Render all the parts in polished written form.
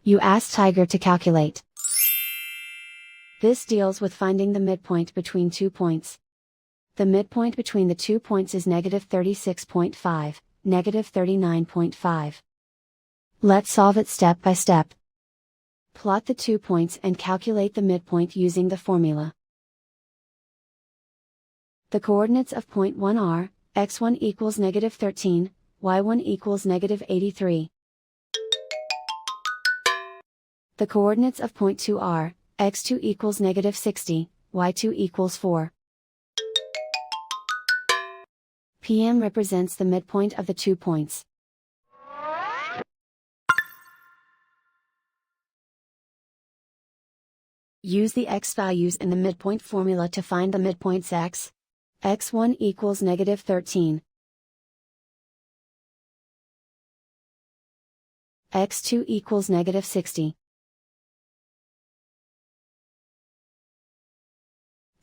You ask Tiger to calculate. This deals with finding the midpoint between 2 points. The midpoint between the 2 points is negative 36.5, negative 39.5. Let's solve it step by step. Plot the 2 points and calculate the midpoint using the formula. The coordinates of point 1 are, x1 equals negative 13, y1 equals negative 83. The coordinates of point 2 are, x2 equals negative 60, y2 equals 4. PM represents the midpoint of the 2 points. Use the x values in the midpoint formula to find the midpoints x. x1 equals negative 13. x2 equals negative 60.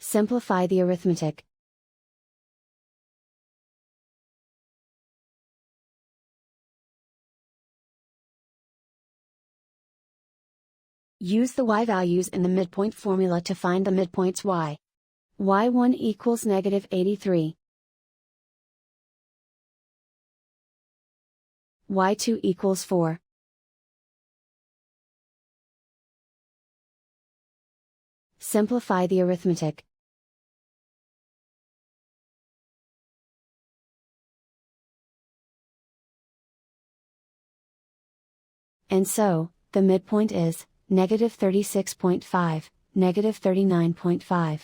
Simplify the arithmetic. Use the y values in the midpoint formula to find the midpoints y. y1 equals negative 83. y2 equals 4. Simplify the arithmetic. And so, the midpoint is negative 36.5, negative 39.5.